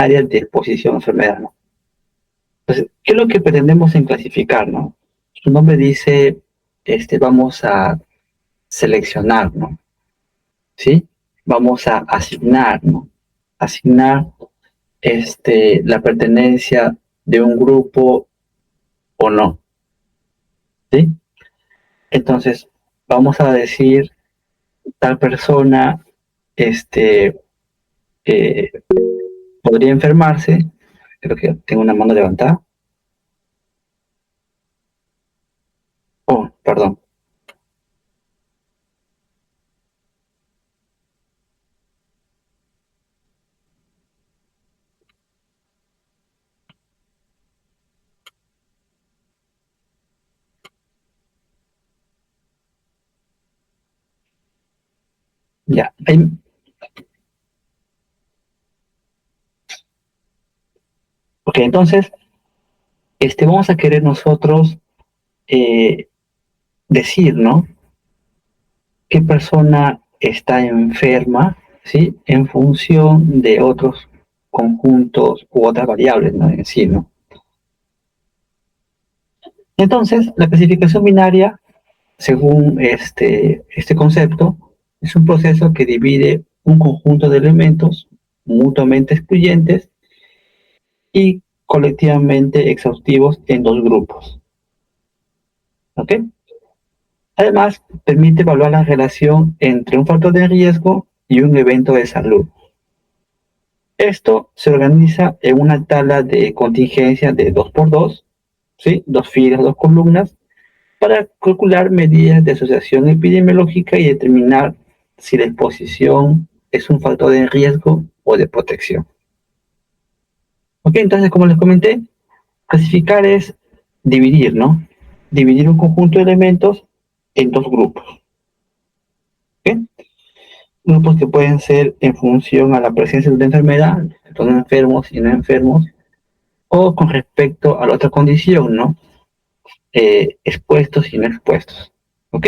áreas de exposición a enfermedad, ¿no? Entonces, ¿qué es lo que pretendemos en clasificar, no? Su nombre dice, vamos a seleccionar, ¿no? ¿Sí? Vamos a asignar, ¿no? Asignar, la pertenencia de un grupo o no, ¿sí? Entonces, vamos a decir, tal persona, este, eh, podría enfermarse, creo que tengo una mano levantada. Oh, perdón. Ya. Ok, entonces, vamos a querer nosotros eh, decir, ¿no? ¿Qué persona está enferma, ¿sí? En función de otros conjuntos u otras variables, ¿no? En sí, ¿no? Entonces, la clasificación binaria, según este concepto, es un proceso que divide un conjunto de elementos mutuamente excluyentes y colectivamente exhaustivos en dos grupos. ¿Ok? Además, permite evaluar la relación entre un factor de riesgo y un evento de salud. Esto se organiza en una tabla de contingencia de 2 por 2, ¿sí? Dos filas, dos columnas, para calcular medidas de asociación epidemiológica y determinar si la exposición es un factor de riesgo o de protección. Ok, entonces, como les comenté, clasificar es dividir, ¿no? Dividir un conjunto de elementos en dos grupos. ¿Ok? Grupos que pueden ser en función a la presencia de una enfermedad, son enfermos y no enfermos, o con respecto a la otra condición, ¿no? Expuestos y no expuestos. ¿Ok?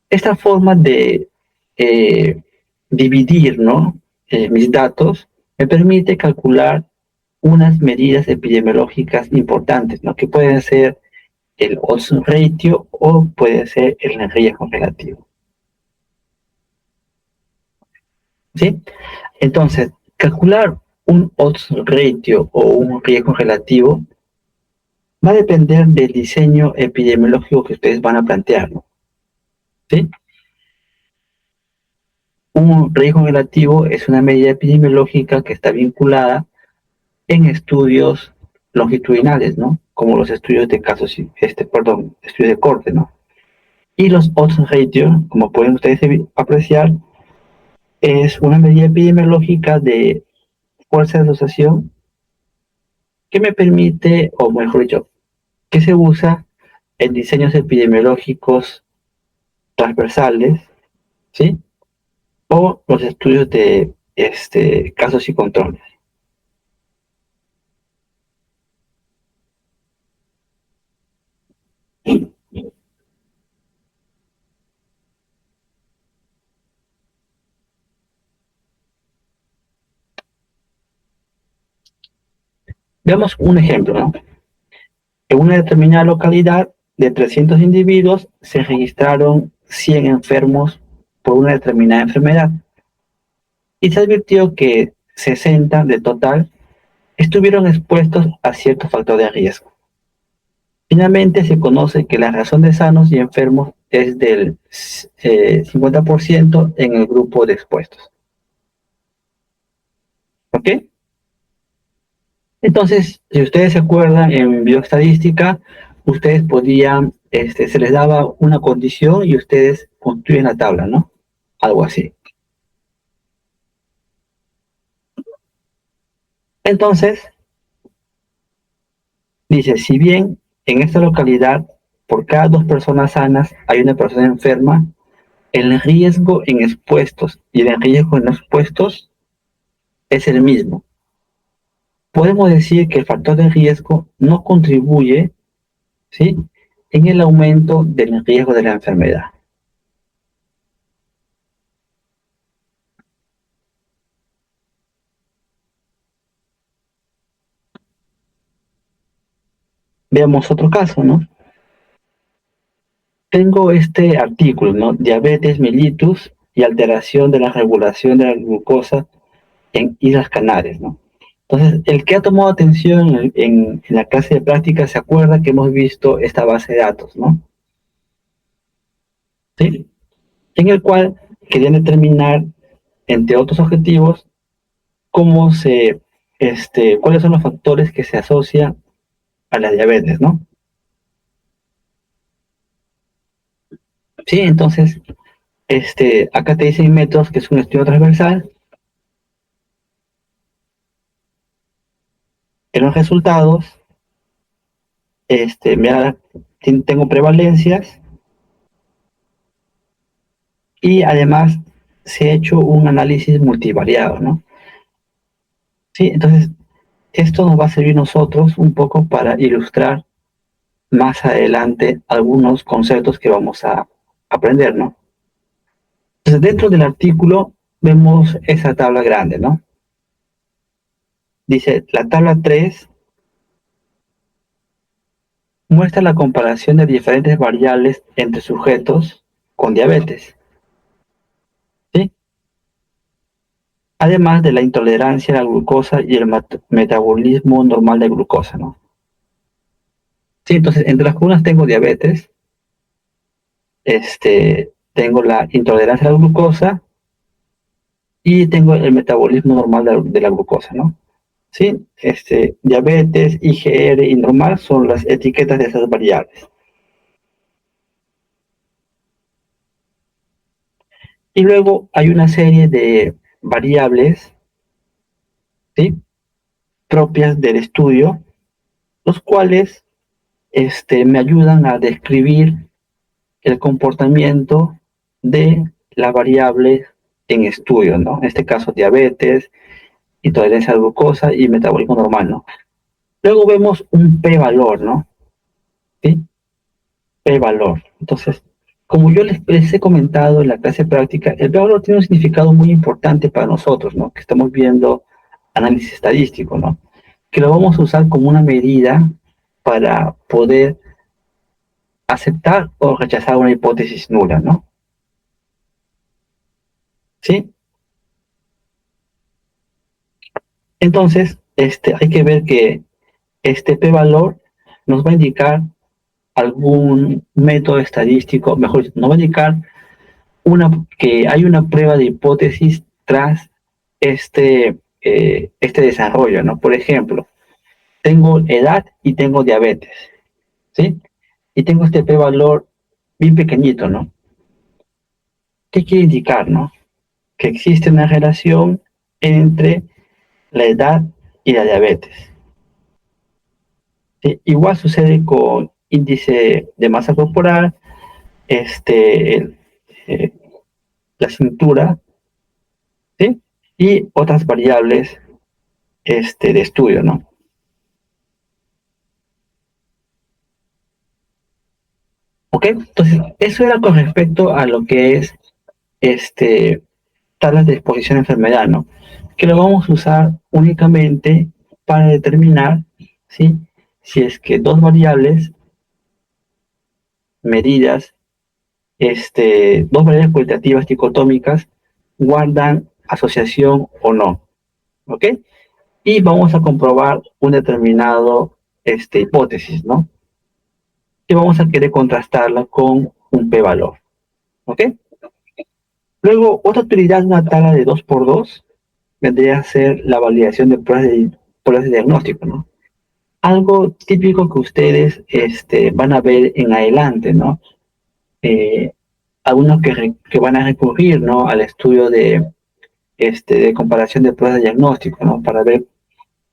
Esta forma de eh, dividir, ¿no? Mis datos me permite calcular unas medidas epidemiológicas importantes, ¿no? Que pueden ser el odds ratio o puede ser el riesgo relativo. ¿Sí? Entonces, calcular un odds ratio o un riesgo relativo va a depender del diseño epidemiológico que ustedes van a plantear, ¿no? ¿Sí? Un riesgo relativo es una medida epidemiológica que está vinculada en estudios longitudinales, ¿no? Como los estudios de casos, estudios de corte, ¿no? Y los odds ratio, como pueden ustedes apreciar, es una medida epidemiológica de fuerza de asociación que me permite, o mejor dicho, que se usa en diseños epidemiológicos transversales, ¿sí? O los estudios de casos y controles. Veamos un ejemplo, ¿no? En una determinada localidad de 300 individuos se registraron 100 enfermos por una determinada enfermedad y se advirtió que 60 de total estuvieron expuestos a cierto factor de riesgo. Finalmente se conoce que la razón de sanos y enfermos es del 50% en el grupo de expuestos. ¿Ok? Entonces, si ustedes se acuerdan, en bioestadística, ustedes podían, se les daba una condición y ustedes construyen la tabla, ¿no? Algo así. Entonces, dice, si bien en esta localidad, por cada dos personas sanas hay una persona enferma, el riesgo en expuestos y el riesgo en no expuestos es el mismo. Podemos decir que el factor de riesgo no contribuye, ¿sí? En el aumento del riesgo de la enfermedad. Veamos otro caso, ¿no? Tengo este artículo, ¿no? Diabetes mellitus y alteración de la regulación de la glucosa en Islas Canarias, ¿no? Entonces, el que ha tomado atención en la clase de práctica se acuerda que hemos visto esta base de datos, ¿no? ¿Sí? En el cual querían determinar, entre otros objetivos, cómo cuáles son los factores que se asocian a la diabetes, ¿no? Sí, entonces, acá te dicen métodos, que es un estudio transversal. En los resultados, mira, tengo prevalencias y además se ha hecho un análisis multivariado, ¿no? Sí, entonces esto nos va a servir nosotros un poco para ilustrar más adelante algunos conceptos que vamos a aprender, ¿no? Entonces, dentro del artículo vemos esa tabla grande, ¿no? Dice, la tabla 3 muestra la comparación de diferentes variables entre sujetos con diabetes, ¿sí? Además de la intolerancia a la glucosa y el metabolismo normal de glucosa, ¿no? Sí, entonces, entre las columnas tengo diabetes, tengo la intolerancia a la glucosa y tengo el metabolismo normal de la glucosa, ¿no? Sí, diabetes, IgR y normal son las etiquetas de esas variables. Y luego hay una serie de variables, ¿sí? Propias del estudio, los cuales me ayudan a describir el comportamiento de la variable en estudio, ¿no? En este caso, diabetes, intolerancia a la glucosa y metabolismo normal, ¿no? Luego vemos un p-valor, ¿no? ¿Sí? P-valor. Entonces, como yo les he comentado en la clase práctica, el p-valor tiene un significado muy importante para nosotros, ¿no? Que estamos viendo análisis estadístico, ¿no? Que lo vamos a usar como una medida para poder aceptar o rechazar una hipótesis nula, ¿no? ¿Sí? Entonces, hay que ver que este p-valor nos va a indicar algún método estadístico, mejor dicho, nos va a indicar que hay una prueba de hipótesis tras este desarrollo, ¿no? Por ejemplo, tengo edad y tengo diabetes, ¿sí? Y tengo este p-valor bien pequeñito, ¿no? ¿Qué quiere indicar, no? Que existe una relación entre la edad y la diabetes. ¿Sí? Igual sucede con índice de masa corporal, el, eh, la cintura, ¿sí? Y otras variables de estudio, ¿no? ¿Ok? Entonces, eso era con respecto a lo que es este, tablas de exposición a enfermedad, ¿no? Que lo vamos a usar únicamente para determinar, ¿sí? Si es que dos variables medidas, dos variables cualitativas dicotómicas guardan asociación o no, ¿ok? Y vamos a comprobar un determinado hipótesis, ¿no? Y vamos a querer contrastarla con un p-valor, ¿ok? Luego, otra utilidad de una tabla de 2 por 2 vendría a ser la validación de pruebas de diagnóstico, ¿no? Algo típico que ustedes van a ver en adelante, ¿no? Eh, Algunos que van a recurrir, ¿no? Al estudio de comparación de pruebas de diagnóstico, ¿no? Para ver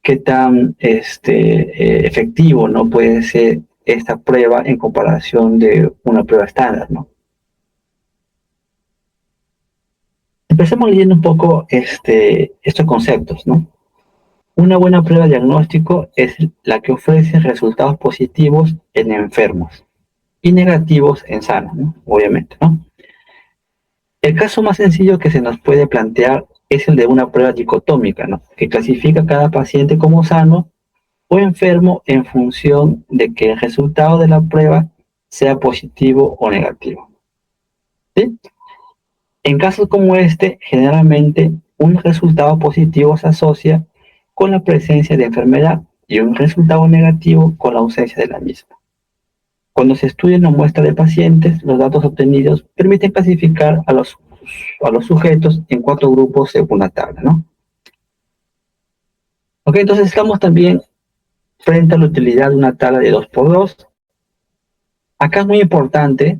qué tan efectivo, ¿no? Puede ser esta prueba en comparación de una prueba estándar, ¿no? Empecemos leyendo un poco estos conceptos, ¿no? Una buena prueba de diagnóstico es la que ofrece resultados positivos en enfermos y negativos en sanos, ¿no? Obviamente, ¿no? El caso más sencillo que se nos puede plantear es el de una prueba dicotómica, ¿no? Que clasifica a cada paciente como sano o enfermo en función de que el resultado de la prueba sea positivo o negativo. ¿Sí? En casos como este, generalmente un resultado positivo se asocia con la presencia de enfermedad y un resultado negativo con la ausencia de la misma. Cuando se estudia una muestra de pacientes, los datos obtenidos permiten clasificar a los sujetos en 4 grupos según la tabla, ¿no? Ok, entonces estamos también frente a la utilidad de una tabla de 2 por 2. Acá es muy importante,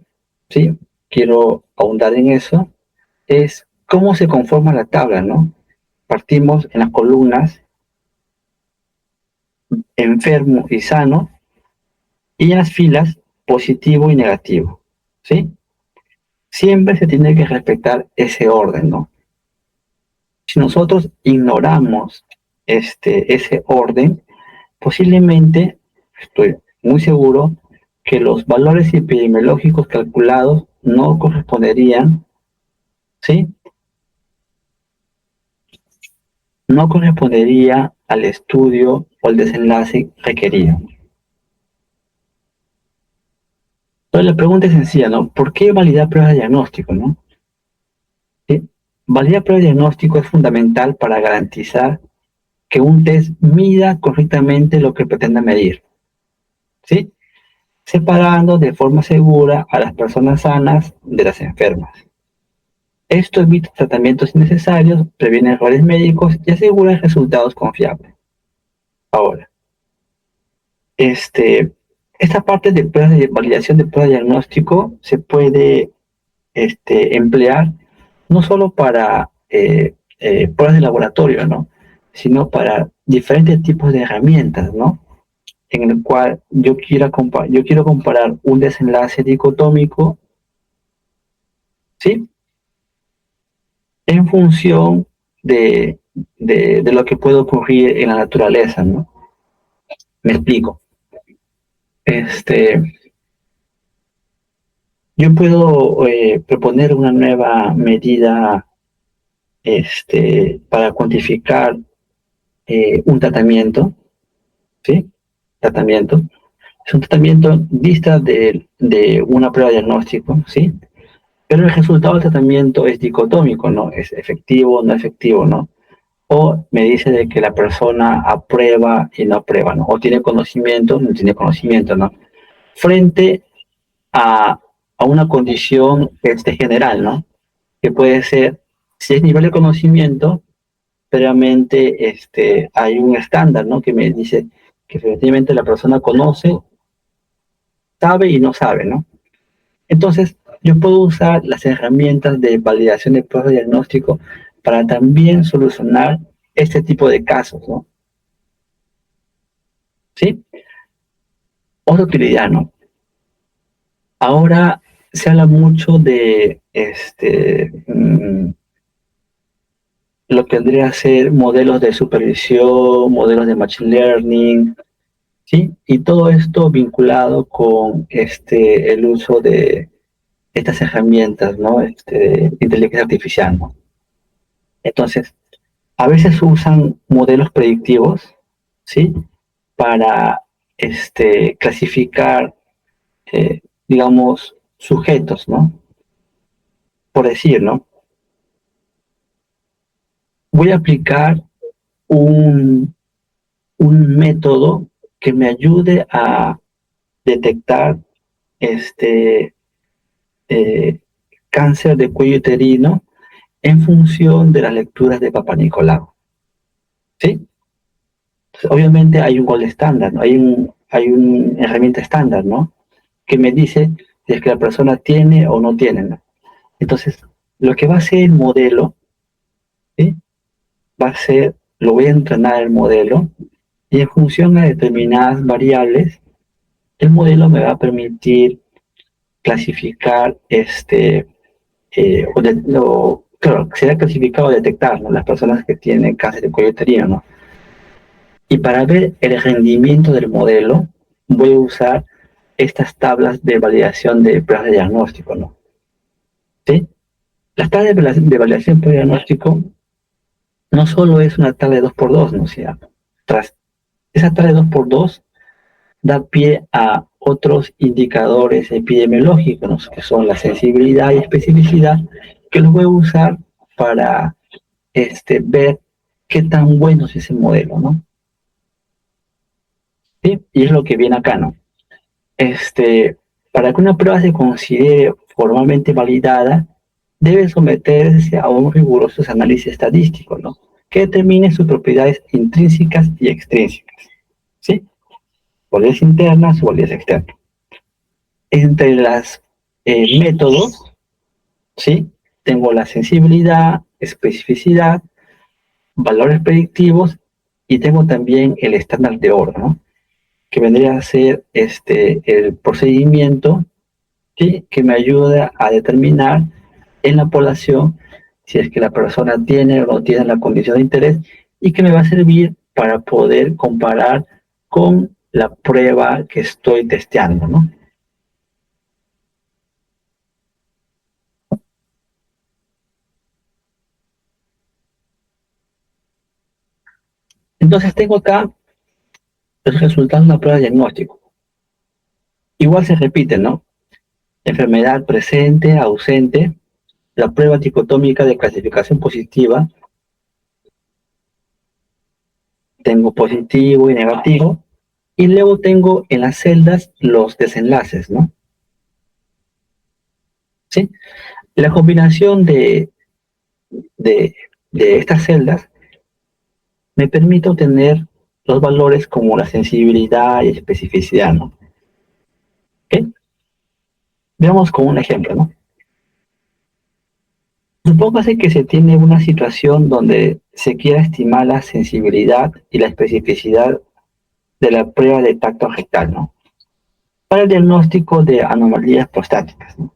¿sí? Quiero ahondar en eso, es cómo se conforma la tabla, ¿no? Partimos en las columnas enfermo y sano, y en las filas positivo y negativo, ¿sí? Siempre se tiene que respetar ese orden, ¿no? Si nosotros ignoramos ese orden, posiblemente, estoy muy seguro, que los valores epidemiológicos calculados no corresponderían, ¿sí? No correspondería al estudio o al desenlace requerido. Entonces la pregunta es sencilla, ¿no? ¿Por qué validar pruebas de diagnóstico, no? ¿Sí? Validar pruebas de diagnóstico es fundamental para garantizar que un test mida correctamente lo que pretenda medir, ¿sí? Separando de forma segura a las personas sanas de las enfermas. Esto evita tratamientos innecesarios, previene errores médicos y asegura resultados confiables. Ahora, esta parte de pruebas de validación de pruebas de diagnóstico se puede emplear no solo para pruebas de laboratorio, ¿no? Sino para diferentes tipos de herramientas, ¿no? En el cual yo quiero comparar un desenlace dicotómico, ¿sí? En función de lo que puede ocurrir en la naturaleza, ¿no? Me explico. Este, yo puedo proponer una nueva medida para cuantificar un tratamiento, ¿sí? Tratamiento. Es un tratamiento dista de una prueba de diagnóstico, ¿sí? Pero el resultado del tratamiento es dicotómico, ¿no? Es efectivo, no efectivo, ¿no? O me dice de que la persona aprueba y no aprueba, ¿no? O tiene conocimiento, no tiene conocimiento, ¿no? Frente a, a una condición general, ¿no? Que puede ser, si es nivel de conocimiento, previamente hay un estándar, ¿no? Que me dice que efectivamente la persona conoce, sabe y no sabe, ¿no? Entonces, yo puedo usar las herramientas de validación de pruebas de diagnóstico para también solucionar este tipo de casos, ¿no? ¿Sí? Otra utilidad, ¿no? Ahora se habla mucho de lo que vendría a ser modelos de supervisión, modelos de machine learning, ¿sí? Y todo esto vinculado con el uso de estas herramientas, ¿no? Inteligencia artificial, ¿no? Entonces, a veces usan modelos predictivos, ¿sí? Para clasificar, digamos, sujetos, ¿no? Por decir, ¿no? Voy a aplicar un, un método que me ayude a detectar este eh, cáncer de cuello uterino en función de las lecturas de Papa Nicolau, ¿sí? Entonces, obviamente hay un gol estándar, ¿no? Hay una herramienta estándar, ¿no? Que me dice si es que la persona tiene o no tiene, ¿no? Entonces, lo que va a hacer el modelo, ¿sí? Va a ser, lo voy a entrenar el modelo y en función a determinadas variables, el modelo me va a permitir clasificar claro, será clasificado o detectar, ¿no? Las personas que tienen cáncer de cuello uterino, ¿no? Y para ver el rendimiento del modelo, voy a usar estas tablas de validación de pruebas de diagnóstico, ¿no? ¿Sí? Las tablas de validación de diagnóstico no solo es una tabla de 2 por 2, ¿no? O sea, Esa tabla de 2 por 2 da pie a otros indicadores epidemiológicos, ¿no? Que son la sensibilidad y especificidad, que los voy a usar para ver qué tan bueno es ese modelo, ¿no? ¿Sí? Y es lo que viene acá, ¿no? Para que una prueba se considere formalmente validada, debe someterse a un riguroso análisis estadístico, ¿no? Que determine sus propiedades intrínsecas y extrínsecas, ¿sí? Validez internas o validez externa. Entre las métodos, ¿sí? Tengo la sensibilidad, especificidad, valores predictivos y tengo también el estándar de oro, ¿no? Que vendría a ser el procedimiento, ¿sí? Que me ayuda a determinar en la población si es que la persona tiene o no tiene la condición de interés y que me va a servir para poder comparar con la prueba que estoy testeando, ¿no? Entonces tengo acá los resultados de una prueba de diagnóstico. Igual se repiten, ¿no? Enfermedad presente, ausente, la prueba dicotómica de clasificación positiva, tengo positivo y negativo, y luego tengo en las celdas los desenlaces, ¿no? ¿Sí? La combinación de, de estas celdas me permite obtener los valores como la sensibilidad y especificidad, ¿no? ¿Ok? Veamos con un ejemplo, ¿no? Supóngase que se tiene una situación donde se quiera estimar la sensibilidad y la especificidad de la prueba de tacto rectal, ¿no? Para el diagnóstico de anomalías prostáticas, ¿no?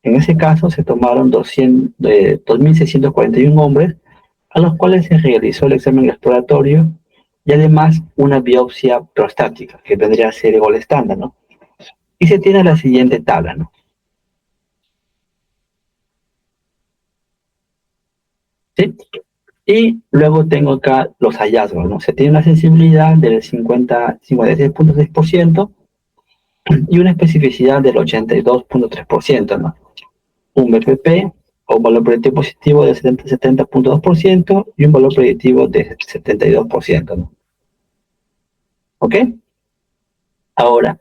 En ese caso se tomaron 2.641 hombres a los cuales se realizó el examen exploratorio y además una biopsia prostática, que vendría a ser el gol estándar, ¿no? Y se tiene la siguiente tabla, ¿no? ¿Sí? Y luego tengo acá los hallazgos, ¿no? Se tiene una sensibilidad del 56.6% y una especificidad del 82.3%, ¿no? Un BPP o un valor predictivo positivo del 70.2% y un valor predictivo de 72%, ¿no? ¿Ok? Ahora,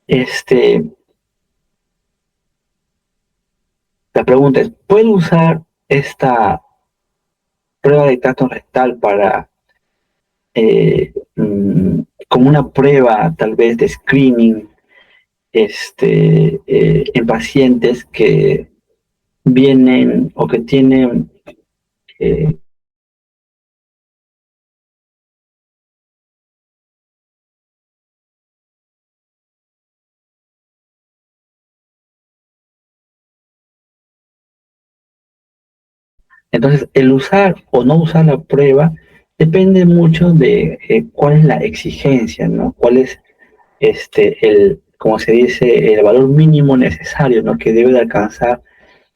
este, la pregunta es, ¿puedo usar esta prueba de tacto rectal para, como una prueba tal vez de screening en pacientes que vienen o que tienen eh, entonces el usar o no usar la prueba depende mucho de cuál es la exigencia, ¿no? Cuál es como se dice, el valor mínimo necesario, ¿no? Que debe de alcanzar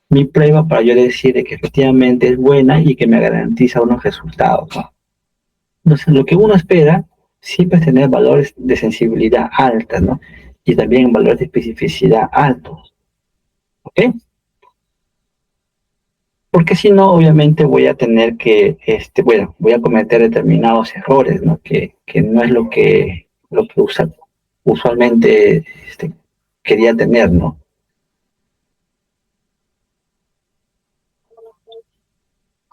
mi prueba para yo decir de que efectivamente es buena y que me garantiza unos resultados, ¿no? Entonces, lo que uno espera siempre es tener valores de sensibilidad altas, ¿no? Y también valores de especificidad altos, ¿ok? Porque si no, obviamente voy a tener que, bueno, voy a cometer determinados errores, ¿no? Que no es lo que usualmente quería tener, ¿no?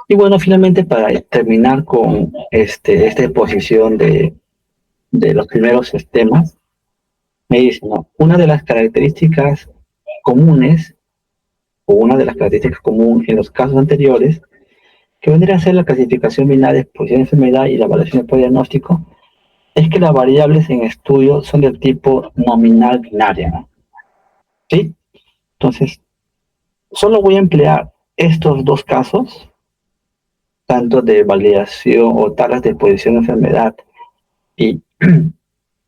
Y bueno, finalmente para terminar con esta exposición de los primeros sistemas, me dice, ¿no? Una de las características comunes, o una de las características comunes en los casos anteriores, que vendría a ser la clasificación binaria de exposición de enfermedad y la evaluación de diagnóstico, es que las variables en estudio son del tipo nominal binaria, ¿no? ¿Sí? Entonces, solo voy a emplear estos dos casos, tanto de validación o tablas de exposición de enfermedad y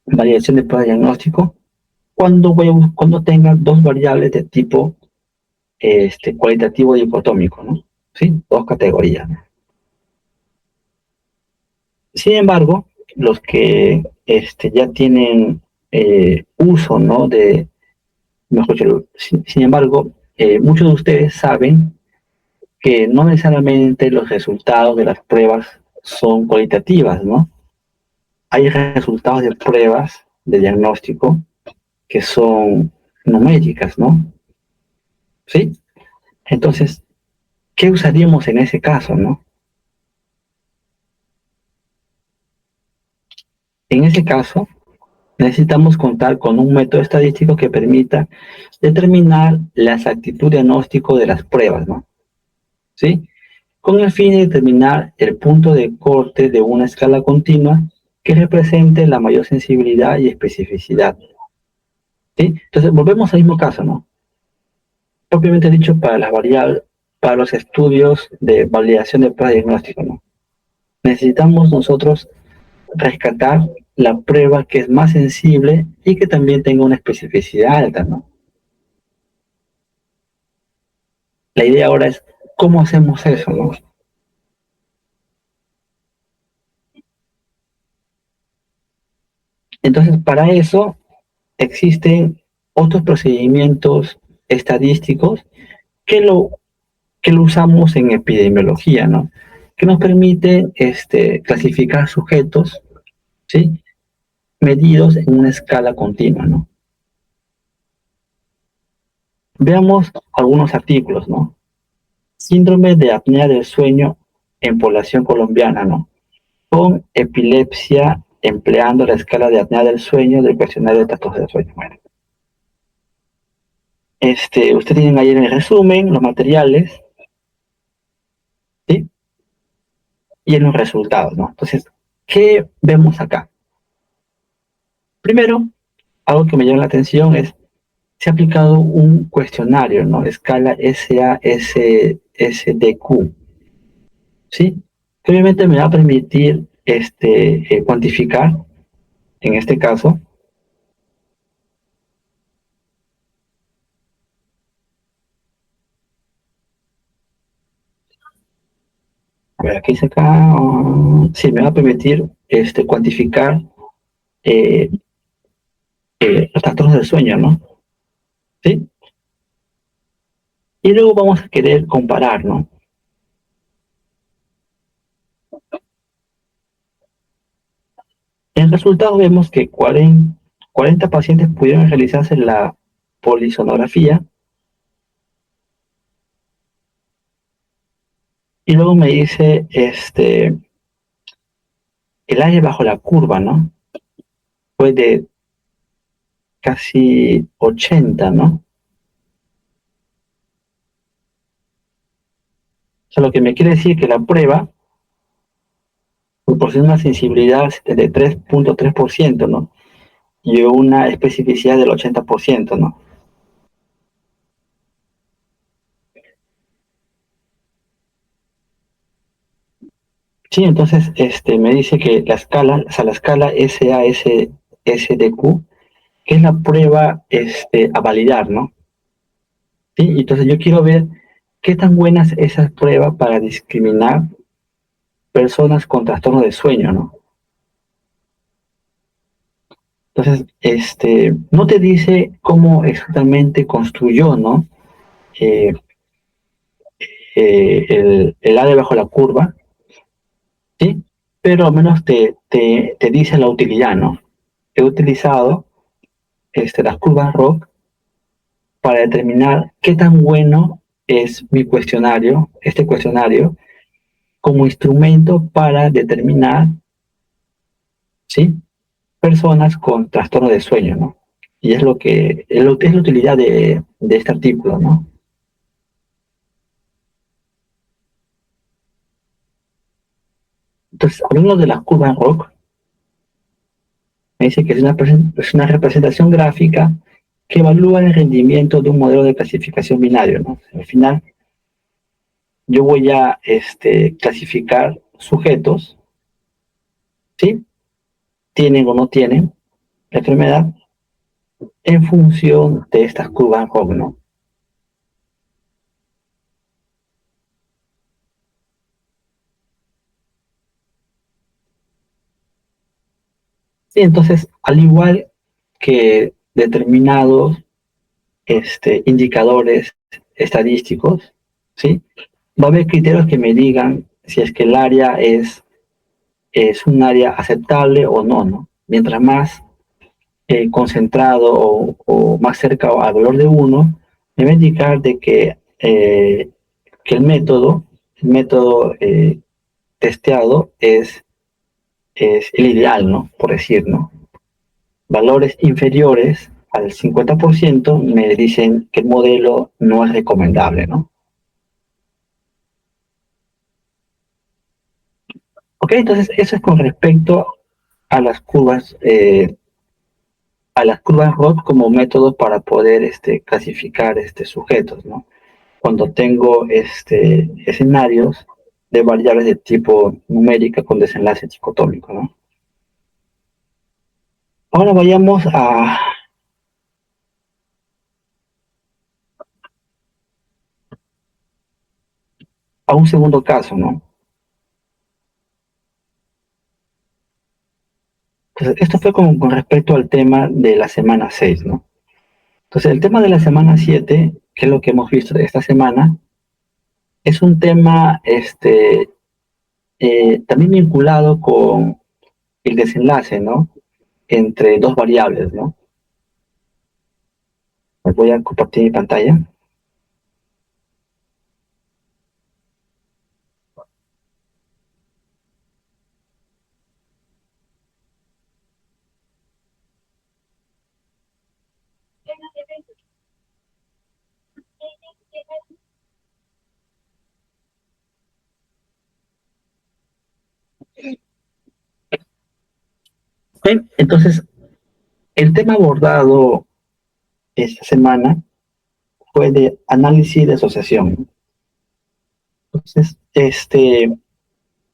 validación de prueba de diagnóstico, cuando tenga dos variables de tipo cualitativo dicotómico, ¿no? ¿Sí? Dos categorías. Sin embargo, los que ya tienen uso, ¿no? Mejor dicho, sin embargo, muchos de ustedes saben que no necesariamente los resultados de las pruebas son cualitativas, ¿no? Hay resultados de pruebas de diagnóstico que son numéricas, ¿no? ¿Sí? Entonces, ¿qué usaríamos en ese caso, no? En ese caso, necesitamos contar con un método estadístico que permita determinar la exactitud diagnóstico de las pruebas, ¿no? ¿Sí? Con el fin de determinar el punto de corte de una escala continua que represente la mayor sensibilidad y especificidad. ¿Sí? Entonces, volvemos al mismo caso, ¿no? Propiamente dicho, para las variables, para los estudios de validación de prueba de diagnóstico, ¿no? Necesitamos nosotros rescatar la prueba que es más sensible y que también tenga una especificidad alta, ¿no? La idea ahora es cómo hacemos eso, ¿no? Entonces, para eso existen otros procedimientos estadísticos que que lo usamos en epidemiología, ¿no? Que nos permiten clasificar sujetos, ¿sí? Medidos en una escala continua, ¿no? Veamos algunos artículos, ¿no? Síndrome de apnea del sueño en población colombiana, ¿no? Con epilepsia empleando la escala de apnea del sueño del cuestionario de trastornos del sueño. Bueno, ustedes tienen ahí en el resumen los materiales, ¿sí? Y en los resultados, ¿no? Entonces, ¿qué vemos acá? Primero, algo que me llama la atención es, se ha aplicado un cuestionario, ¿no? Escala SASSDQ, ¿sí? Que obviamente me va a permitir cuantificar, en este caso, a ver, aquí dice acá, sí, me va a permitir cuantificar eh, los trastornos del sueño, ¿no? ¿Sí? Y luego vamos a querer comparar, ¿no? En el resultado vemos que 40 pacientes pudieron realizarse la polisonografía y luego me dice el área bajo la curva, ¿no? Fue de casi 80, ¿no? O sea, lo que me quiere decir que la prueba proporciona una sensibilidad de 3.3%, ¿no? Y una especificidad del 80%, ¿no? Sí, entonces me dice que la escala, o sea, la escala SASSDQ, que es la prueba a validar, ¿no? Sí, entonces yo quiero ver qué tan buena es esa prueba para discriminar personas con trastorno de sueño, ¿no? Entonces, no te dice cómo exactamente construyó, ¿no? Eh, el área bajo la curva, ¿sí? Pero al menos te dice la utilidad, ¿no? He utilizado las curvas ROC para determinar qué tan bueno es mi cuestionario, este cuestionario, como instrumento para determinar, ¿sí? Personas con trastorno de sueño, ¿no? Y es lo que es la utilidad de este artículo, ¿no? Entonces, hablando de las curvas ROC, me dice que es una representación gráfica que evalúa el rendimiento de un modelo de clasificación binario, ¿no? Al final, yo voy a clasificar sujetos, ¿sí? Tienen o no tienen la enfermedad en función de estas curvas ROC, ¿no? Sí, entonces, al igual que determinados indicadores estadísticos, ¿sí? Va a haber criterios que me digan si es que el área es un área aceptable o no, ¿no? Mientras más concentrado o más cerca al valor de uno, me va a indicar de que el método testeado es el ideal, ¿no? Por decir, ¿no? Valores inferiores al 50% me dicen que el modelo no es recomendable, ¿no? Ok, entonces eso es con respecto a las curvas ROT como método para poder clasificar sujetos, ¿no? Cuando tengo escenarios de variables de tipo numérica con desenlace dicotómico, ¿no? Ahora vayamos a un segundo caso, ¿no? Entonces, esto fue con respecto al tema de la semana 6, ¿no? Entonces, el tema de la semana 7, que es lo que hemos visto esta semana, es un tema también vinculado con el desenlace, ¿no? Entre dos variables, ¿no? Les voy a compartir mi pantalla. Bien, entonces, el tema abordado esta semana fue de análisis de asociación. Entonces,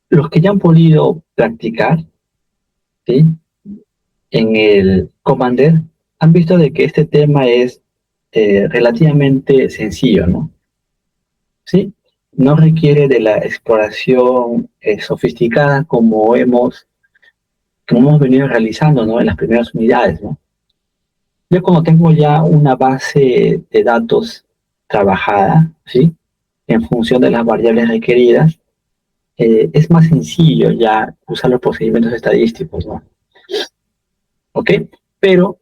los que ya han podido practicar, ¿sí? En el Commander, han visto de que este tema es relativamente sencillo, ¿no? ¿Sí? No requiere de la exploración sofisticada como hemos venido realizando, ¿no? En las primeras unidades, ¿no? Yo cuando tengo ya una base de datos trabajada, ¿sí? En función de las variables requeridas, es más sencillo ya usar los procedimientos estadísticos, ¿no? ¿Ok? Pero,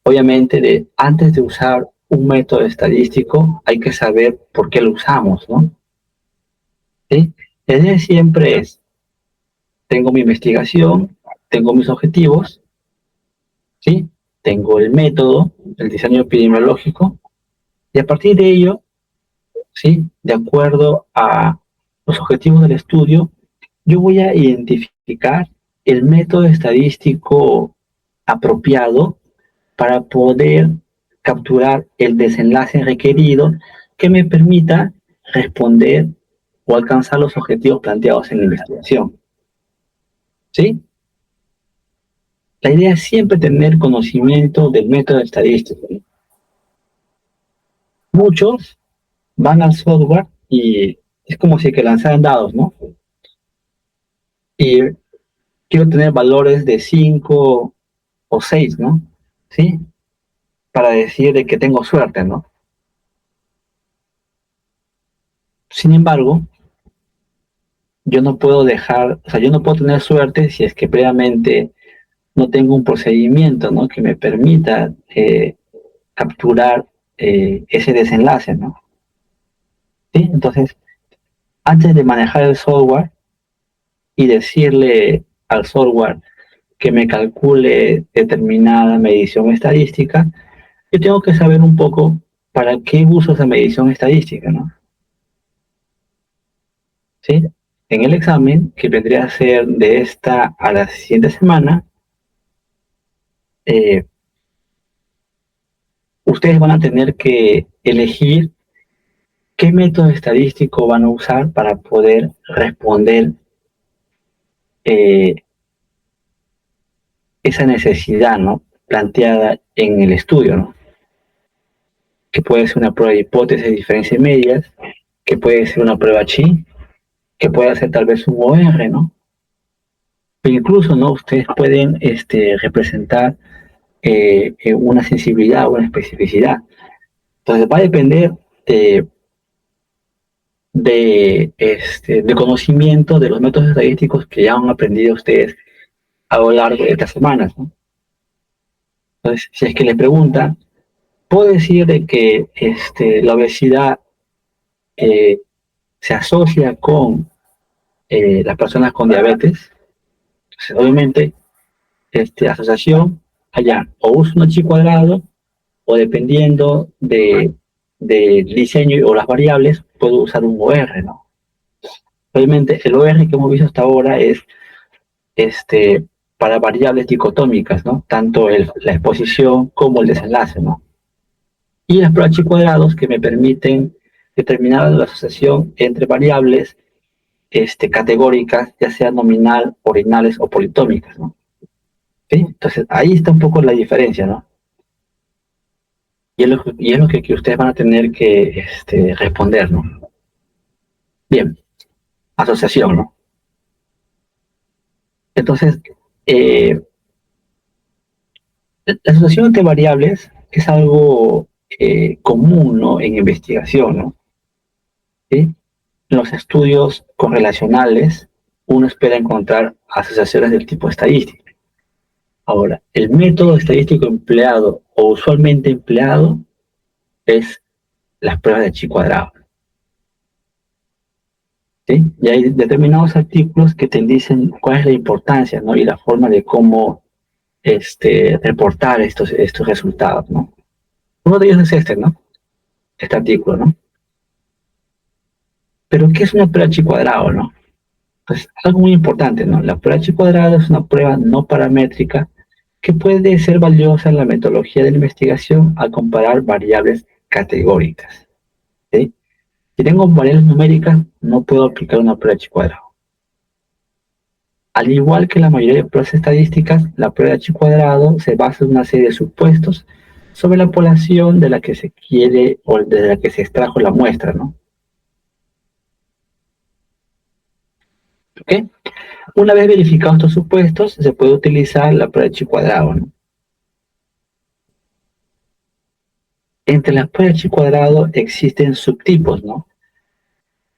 obviamente, antes de usar un método estadístico, hay que saber por qué lo usamos, ¿no? ¿Sí? La idea siempre es, tengo mi investigación, tengo mis objetivos, ¿sí? Tengo el método, el diseño epidemiológico, y a partir de ello, ¿sí? De acuerdo a los objetivos del estudio, yo voy a identificar el método estadístico apropiado para poder capturar el desenlace requerido que me permita responder o alcanzar los objetivos planteados en la investigación. ¿Sí? La idea es siempre tener conocimiento del método estadístico. Muchos van al software y es como si que lanzaran dados, ¿no? Y quiero tener valores de 5 o 6, ¿no? ¿Sí? Para decir de que tengo suerte, ¿no? Sin embargo, yo no puedo dejar, o sea, yo no puedo tener suerte si es que previamente no tengo un procedimiento, ¿no? Que me permita capturar ese desenlace, ¿no? ¿Sí? Entonces, antes de manejar el software y decirle al software que me calcule determinada medición estadística, yo tengo que saber un poco para qué uso esa medición estadística, ¿no? ¿Sí? En el examen, que vendría a ser de esta a la siguiente semana, eh, ustedes van a tener que elegir qué método estadístico van a usar para poder responder eh, esa necesidad, ¿no? Planteada en el estudio, ¿no? Que puede ser una prueba de hipótesis de diferencias medias, que puede ser una prueba chi, que puede ser tal vez un OR, ¿no? Pero incluso, ¿no? Ustedes pueden representar una sensibilidad o una especificidad. Entonces va a depender de, de conocimiento de los métodos estadísticos que ya han aprendido ustedes a lo largo de estas semanas, ¿no? Entonces, si es que les preguntan, puedo decir de que la obesidad eh, se asocia con las personas con diabetes. Entonces, obviamente, asociación, allá o uso un chi cuadrado o dependiendo del diseño o las variables, puedo usar un OR, ¿no? Obviamente, el OR que hemos visto hasta ahora es este, para variables dicotómicas, ¿no? Tanto la exposición como el desenlace, ¿no? Y las pruebas chi cuadrados que me permiten determinar la asociación entre variables categóricas, ya sea nominal, ordinales o politómicas, ¿no? ¿Sí? Entonces, ahí está un poco la diferencia, ¿no? Y es lo que ustedes van a tener que responder, ¿no? Bien, asociación, ¿no? Entonces, eh, la asociación entre variables es algo común, ¿no? En investigación, ¿no? ¿Sí? En los estudios correlacionales, uno espera encontrar asociaciones del tipo estadístico. Ahora, el método estadístico empleado o usualmente empleado es las pruebas de chi cuadrado. ¿Sí? Y hay determinados artículos que te dicen cuál es la importancia, ¿no? Y la forma de cómo reportar estos resultados, ¿no? Uno de ellos es ¿no? Este artículo, ¿no? Pero, ¿qué es una prueba chi cuadrado, no? Pues algo muy importante, ¿no? La prueba chi cuadrado es una prueba no paramétrica que puede ser valiosa en la metodología de la investigación al comparar variables categóricas, ¿sí? Si tengo variables numéricas, no puedo aplicar una prueba chi cuadrado. Al igual que la mayoría de pruebas estadísticas, la prueba de chi cuadrado se basa en una serie de supuestos sobre la población de la que se quiere o de la que se extrajo la muestra, ¿no? ¿Ok? Una vez verificados estos supuestos, se puede utilizar la prueba de chi cuadrado, ¿no? Entre las pruebas de chi cuadrado existen subtipos, ¿no?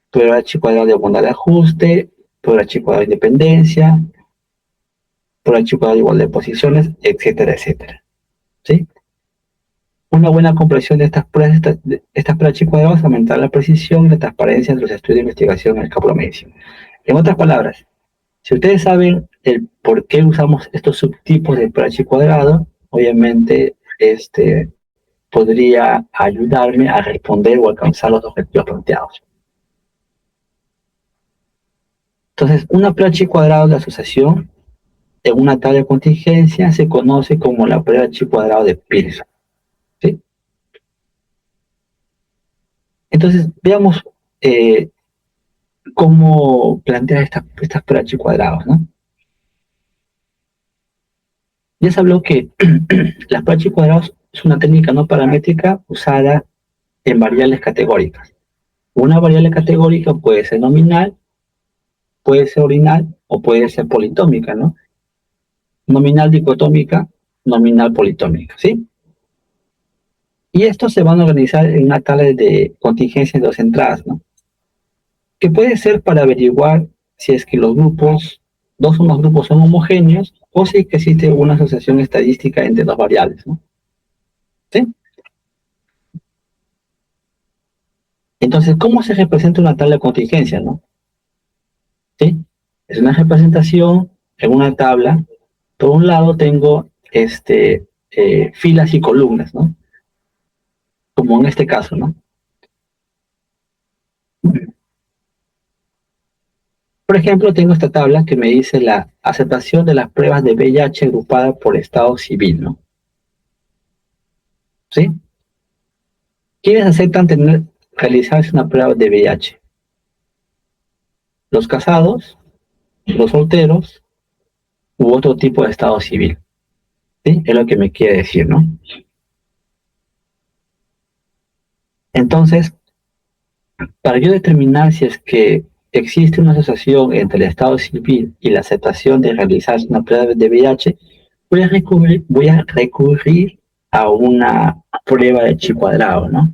Prueba de chi cuadrado de bondad de ajuste, prueba de chi cuadrado de independencia, prueba de chi cuadrado de igualdad de posiciones, etcétera, etcétera. ¿Sí? Una buena comprensión de estas pruebas chi cuadrados aumentar la precisión y la transparencia de los estudios de investigación en el campo medicina. En otras palabras, si ustedes saben el por qué usamos estos subtipos de prueba chi cuadrado, obviamente podría ayudarme a responder o alcanzar los objetivos planteados. Entonces, una prueba chi cuadrado de asociación en una tabla de contingencia se conoce como la prueba chi cuadrado de Pearson. ¿Sí? Entonces, veamos cómo plantear estas pruebas chi cuadrados, ¿no? Ya se habló que las pruebas chi cuadrados es una técnica no paramétrica usada en variables categóricas. Una variable categórica puede ser nominal, puede ser ordinal o puede ser politómica, ¿no? Nominal dicotómica, nominal politómica, ¿sí? Y estos se van a organizar en una tabla de contingencia de dos entradas, ¿no? Que puede ser para averiguar si es que dos o más grupos son homogéneos o si es que existe una asociación estadística entre las variables, ¿no? ¿Sí? Entonces, ¿cómo se representa una tabla de contingencia, no? ¿Sí? Es una representación en una tabla. Por un lado tengo filas y columnas, ¿no? Como en este caso, ¿no? Por ejemplo, tengo esta tabla que me dice la aceptación de las pruebas de VIH agrupada por estado civil, ¿no? ¿Sí? ¿Quiénes aceptan realizarse una prueba de VIH? Los casados, los solteros u otro tipo de estado civil. ¿Sí? Es lo que me quiere decir, ¿no? Entonces, para yo determinar si es que existe una asociación entre el estado civil y la aceptación de realizar una prueba de VIH, voy a recurrir a una prueba de chi cuadrado, ¿no?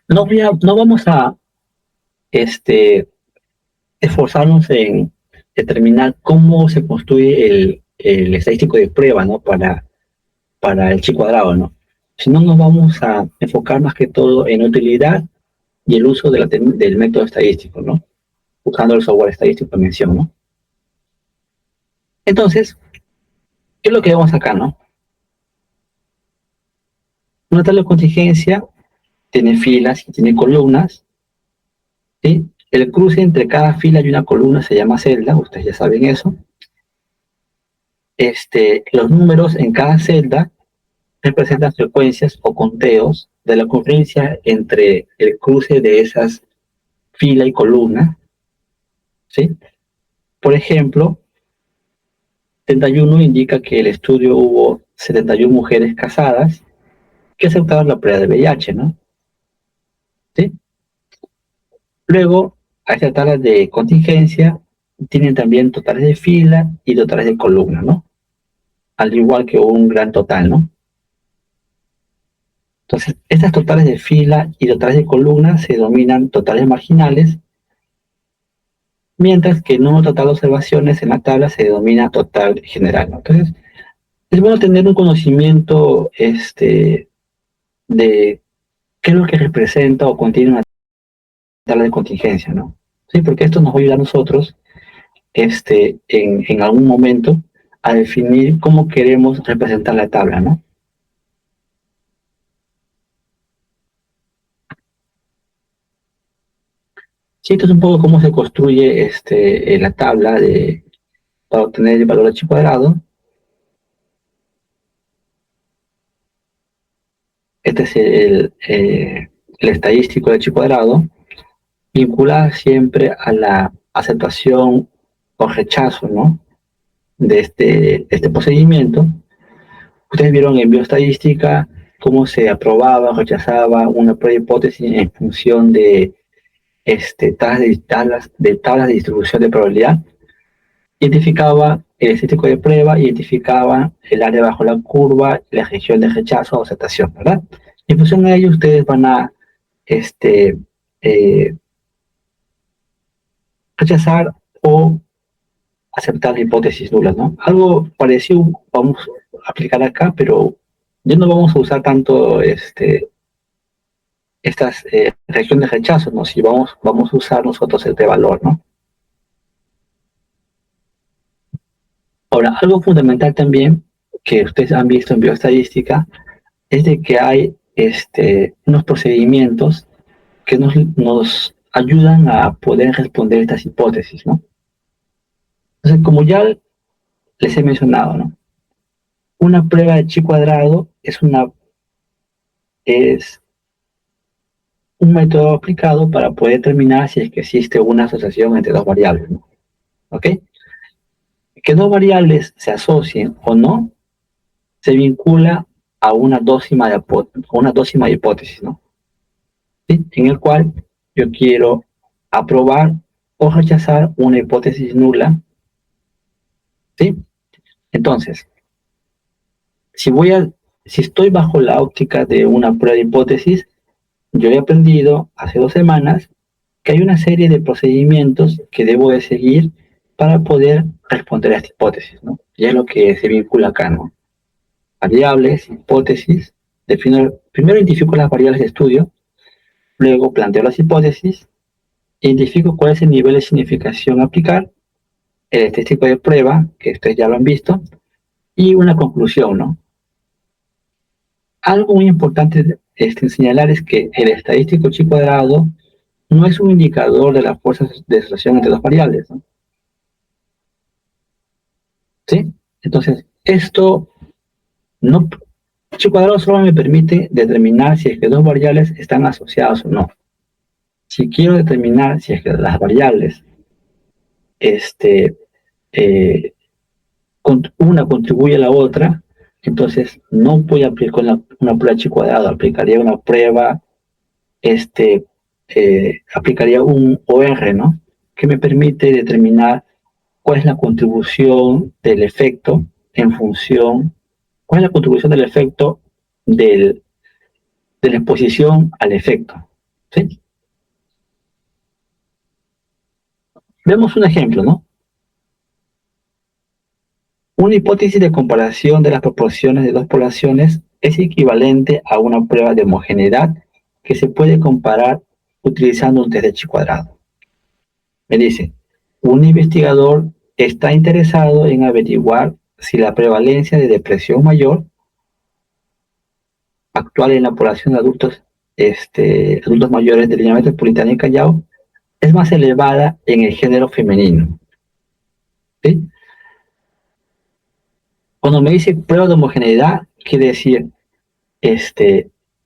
No vamos a este, esforzarnos en determinar cómo se construye el estadístico de prueba, ¿no? Para el chi cuadrado, ¿no? Si no, nos vamos a enfocar más que todo en utilidad y el uso del método estadístico, ¿no? Usando el software estadístico de mención, ¿no? Entonces, ¿qué es lo que vemos acá, no? Una tabla de contingencia tiene filas y tiene columnas, ¿sí? El cruce entre cada fila y una columna se llama celda, ustedes ya saben eso. Los números en cada celda representan frecuencias o conteos de la ocurrencia entre el cruce de esas fila y columna, ¿sí? Por ejemplo, 71 indica que el estudio hubo 71 mujeres casadas que aceptaron la prueba de VIH, ¿no? ¿Sí? Luego, a estas tablas de contingencia tienen también totales de fila y totales de columna, ¿no? Al igual que un gran total, ¿no? Entonces, estas totales de fila y totales de columna se denominan totales marginales, mientras que el número total de observaciones en la tabla se denomina total general, ¿no? Entonces, es bueno tener un conocimiento de qué es lo que representa o contiene una tabla de contingencia, ¿no? Sí, porque esto nos va a ayudar a nosotros en algún momento a definir cómo queremos representar la tabla, ¿no? Sí, esto es un poco cómo se construye la tabla para obtener el valor de chi cuadrado. Este es el estadístico de chi cuadrado, vinculada siempre a la aceptación o rechazo, ¿no? De este procedimiento. Ustedes vieron en bioestadística cómo se aprobaba o rechazaba una prueba de hipótesis en función de tablas de distribución de probabilidad. Identificaba el estadístico de prueba, identificaba el área bajo la curva, la región de rechazo o aceptación, ¿verdad? En función de ello, ustedes van a este, eh, rechazar o aceptar hipótesis nulas, ¿no? Algo parecido vamos a aplicar acá, pero ya no vamos a usar tanto estas regiones de rechazo, ¿no? Si vamos a usar nosotros el p-valor, ¿no? Ahora, algo fundamental también que ustedes han visto en bioestadística es de que hay unos procedimientos que nos ayudan a poder responder estas hipótesis, ¿no? Entonces, como ya les he mencionado, ¿no? Una prueba de chi cuadrado es un método aplicado para poder determinar si es que existe una asociación entre dos variables, ¿no? ¿Ok? Que dos variables se asocien o no se vincula a una dócima de hipótesis, ¿no? ¿Sí? En el cual yo quiero aprobar o rechazar una hipótesis nula, ¿sí? Entonces, si si estoy bajo la óptica de una prueba de hipótesis, yo he aprendido hace 2 semanas que hay una serie de procedimientos que debo de seguir para poder responder a esta hipótesis, ¿no? Y es lo que se vincula acá, ¿no? Variables, hipótesis, primero identifico las variables de estudio, luego planteo las hipótesis, identifico cuál es el nivel de significación a aplicar, el estadístico de prueba, que ustedes ya lo han visto, y una conclusión, ¿no? Algo muy importante señalar es que el estadístico chi cuadrado no es un indicador de las fuerzas de asociación entre dos variables, ¿no? ¿Sí? Entonces, esto no, chi cuadrado solo me permite determinar si es que dos variables están asociadas o no. Si quiero determinar si es que las variables, este, eh, una contribuye a la otra, entonces no voy a aplicar una prueba chi cuadrado, aplicaría una prueba aplicaría un OR, ¿no? Que me permite determinar cuál es la contribución del efecto en función, cuál es la contribución del efecto del, de la exposición al efecto. ¿Sí? Vemos un ejemplo, ¿no? Una hipótesis de comparación de las proporciones de dos poblaciones es equivalente a una prueba de homogeneidad que se puede comparar utilizando un test de Chi cuadrado. Me dice, un investigador está interesado en averiguar si la prevalencia de depresión mayor actual en la población de adultos mayores de línea metropolitana y Callao es más elevada en el género femenino. ¿Sí? Cuando me dice prueba de homogeneidad, quiere decir,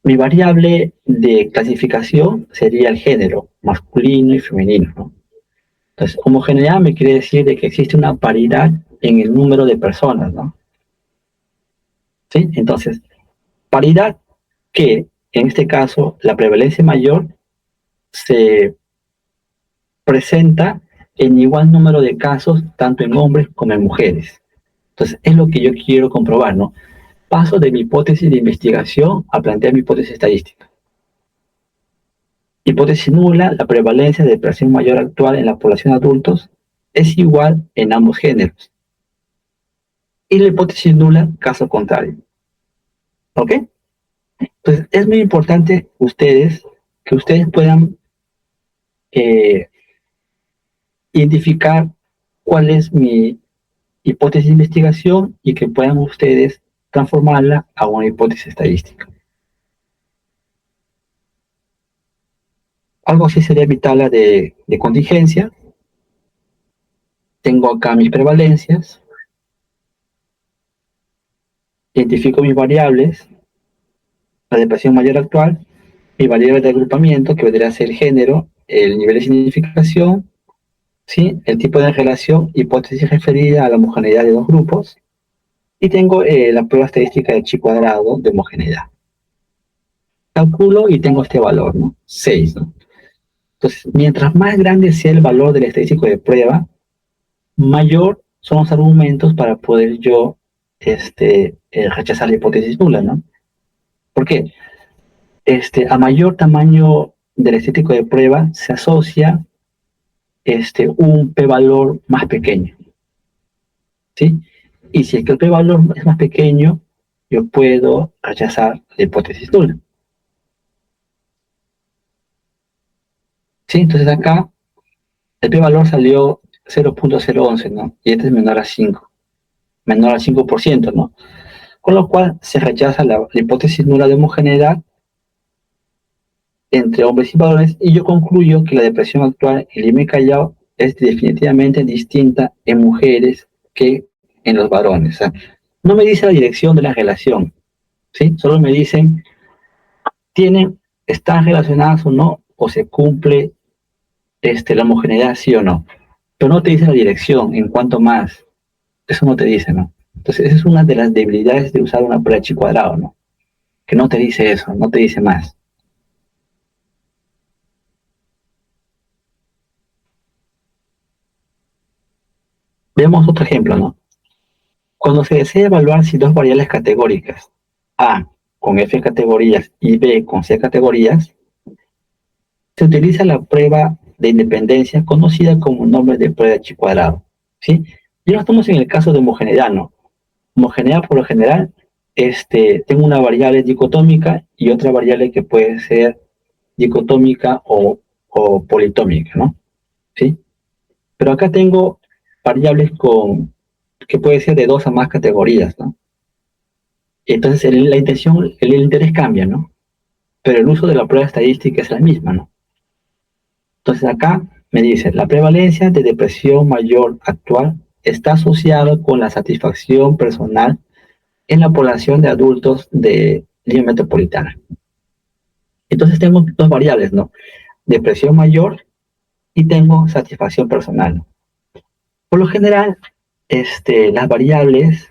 mi variable de clasificación sería el género, masculino y femenino, ¿no? Entonces, homogeneidad me quiere decir de que existe una paridad en el número de personas, ¿no? ¿Sí? Entonces, paridad que, en este caso, la prevalencia mayor se presenta en igual número de casos, tanto en hombres como en mujeres. Entonces, es lo que yo quiero comprobar, ¿no? Paso de mi hipótesis de investigación a plantear mi hipótesis estadística. Hipótesis nula, la prevalencia de depresión mayor actual en la población de adultos es igual en ambos géneros. Y la hipótesis nula, caso contrario. ¿Ok? Entonces, es muy importante que ustedes puedan eh, identificar cuál es mi hipótesis de investigación y que puedan ustedes transformarla a una hipótesis estadística. Algo así sería mi tabla de contingencia. Tengo acá mis prevalencias, identifico mis variables, la depresión mayor actual, mi variable de agrupamiento, que vendría a ser el género, el nivel de significación, ¿sí? El tipo de relación, hipótesis referida a la homogeneidad de dos grupos, y tengo la prueba estadística de chi cuadrado de homogeneidad. Calculo y tengo este valor, ¿no? 6, ¿no? Entonces, mientras más grande sea el valor del estadístico de prueba, mayor son los argumentos para poder yo rechazar la hipótesis nula, ¿no? ¿Por qué? A mayor tamaño del estadístico de prueba se asocia un p-valor más pequeño, ¿sí? Y si es que el p-valor es más pequeño, yo puedo rechazar la hipótesis nula. ¿Sí? Entonces acá el p-valor salió 0.011, ¿no? Y este es menor al 5%, ¿no? Con lo cual se rechaza la hipótesis nula de homogeneidad entre hombres y varones, y yo concluyo que la depresión actual en Lima y Callao es definitivamente distinta en mujeres que en los varones. O sea, no me dice la dirección de la relación, ¿sí? Solo me dicen, están relacionadas o no, o se cumple la homogeneidad sí o no. Pero no te dice la dirección, en cuanto más. Eso no te dice, ¿no? Entonces, esa es una de las debilidades de usar una prueba de Chi cuadrado, ¿no? Que no te dice eso, no te dice más. Veamos otro ejemplo, ¿no? Cuando se desea evaluar si dos variables categóricas, A con F categorías y B con C categorías, se utiliza la prueba de independencia conocida como nombre de prueba de Chi cuadrado, ¿sí? Ya no estamos en el caso de homogeneidad, ¿no? Homogeneidad, por lo general, tengo una variable dicotómica y otra variable que puede ser dicotómica o politómica, ¿no? ¿Sí? Pero acá tengo variables que puede ser de dos a más categorías, ¿no? Entonces la intención, el interés cambia, ¿no? Pero el uso de la prueba estadística es la misma, ¿no? Entonces acá me dice, la prevalencia de depresión mayor actual está asociada con la satisfacción personal en la población de adultos de Lima Metropolitana. Entonces tengo dos variables, ¿no? Depresión mayor y tengo satisfacción personal, ¿no? Por lo general, las variables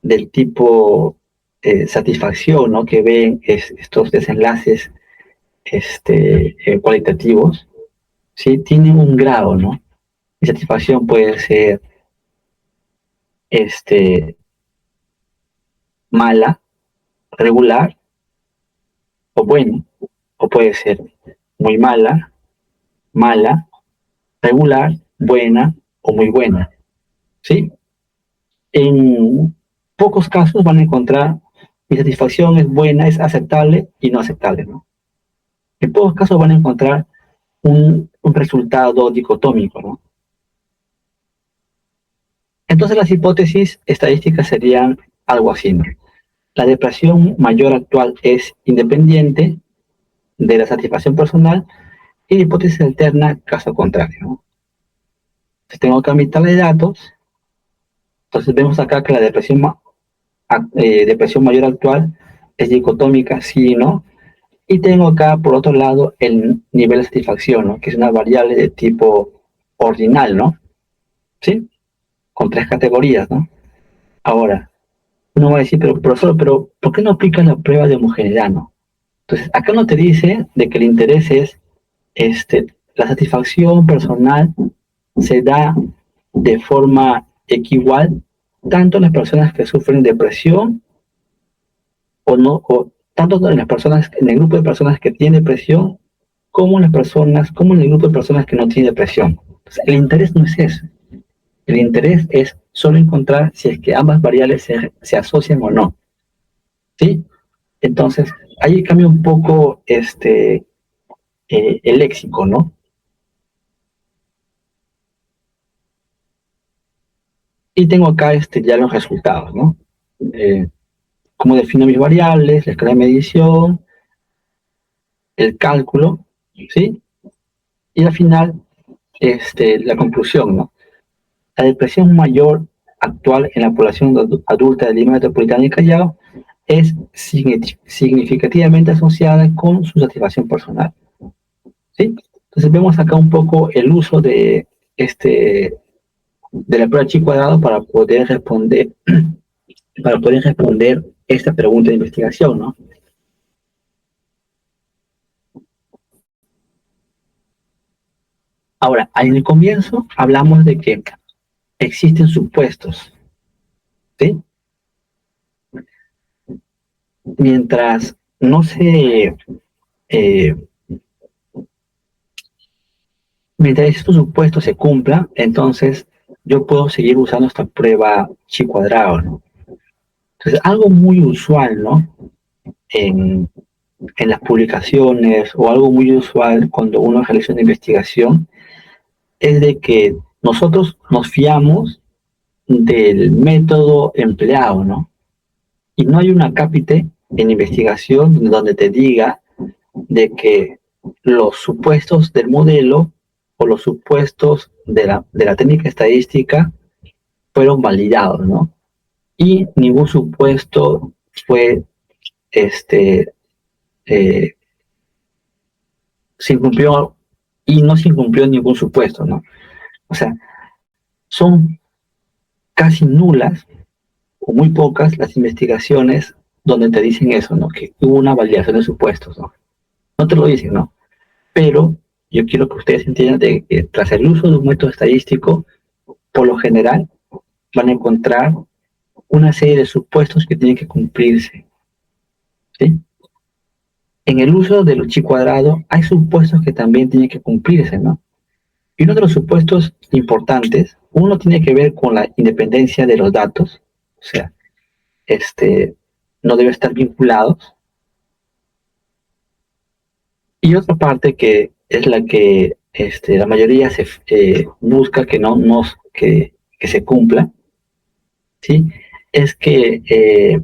del tipo satisfacción, ¿no? Que ven estos desenlaces cualitativos, ¿sí? Tienen un grado, ¿no? Mi satisfacción puede ser este, mala, regular o buena, o puede ser muy mala, mala, regular, buena o muy buena, ¿sí? En pocos casos van a encontrar mi satisfacción es buena, es aceptable y no aceptable, ¿no? En pocos casos van a encontrar un resultado dicotómico, ¿no? Entonces las hipótesis estadísticas serían algo así, ¿no? La depresión mayor actual es independiente de la satisfacción personal y la hipótesis alterna, caso contrario, ¿no? Entonces tengo acá mi tabla de datos, entonces vemos acá que la depresión mayor actual es dicotómica, sí y no, y tengo acá por otro lado el nivel de satisfacción, ¿no? Que es una variable de tipo ordinal, ¿no? ¿Sí? Con tres categorías, ¿no? Ahora, uno va a decir, pero profesor, pero ¿por qué no aplicas la prueba de homogeneidad, no? Entonces, acá no te dice de que el interés es la satisfacción personal se da de forma equigual tanto en las personas que sufren depresión o no, o tanto en las personas, en el grupo de personas que tienen depresión, como en las personas, como en el grupo de personas que no tienen depresión. Entonces, el interés no es eso. El interés es solo encontrar si es que ambas variables se asocian o no. ¿Sí? Entonces, ahí cambia un poco el léxico, ¿no? Y tengo acá ya los resultados, ¿no? Eh, Cómo defino mis variables, la escala de medición, el cálculo, ¿sí? Y al final, la conclusión, ¿no? La depresión mayor actual en la población adulta de Lima Metropolitana y Callao es significativamente asociada con su satisfacción personal, ¿sí? Entonces vemos acá un poco el uso de la prueba chi cuadrado para poder responder esta pregunta de investigación, ¿no? Ahora, en el comienzo hablamos de que existen supuestos, ¿sí? Mientras no se, eh, mientras estos supuestos se cumplan, entonces yo puedo seguir usando esta prueba chi cuadrado, ¿no? Entonces, algo muy usual, ¿no? En, en las publicaciones o algo muy usual cuando uno realiza una investigación es de que nosotros nos fiamos del método empleado, ¿no? Y no hay una cápite en investigación donde te diga de que los supuestos del modelo o los supuestos de la técnica estadística fueron validados, ¿no? Y ningún supuesto fue, este, eh, se incumplió y no se incumplió ningún supuesto, ¿no? O sea, son casi nulas o muy pocas las investigaciones donde te dicen eso, ¿no? Que hubo una validación de supuestos, ¿no? No te lo dicen, ¿no? Pero yo quiero que ustedes entiendan de que tras el uso de un método estadístico, por lo general, van a encontrar una serie de supuestos que tienen que cumplirse, ¿sí? En el uso del chi cuadrado hay supuestos que también tienen que cumplirse, ¿no? Y uno de los supuestos importantes, uno tiene que ver con la independencia de los datos, o sea, no debe estar vinculados. Y otra parte que es la que la mayoría busca que que se cumpla, ¿sí? Es que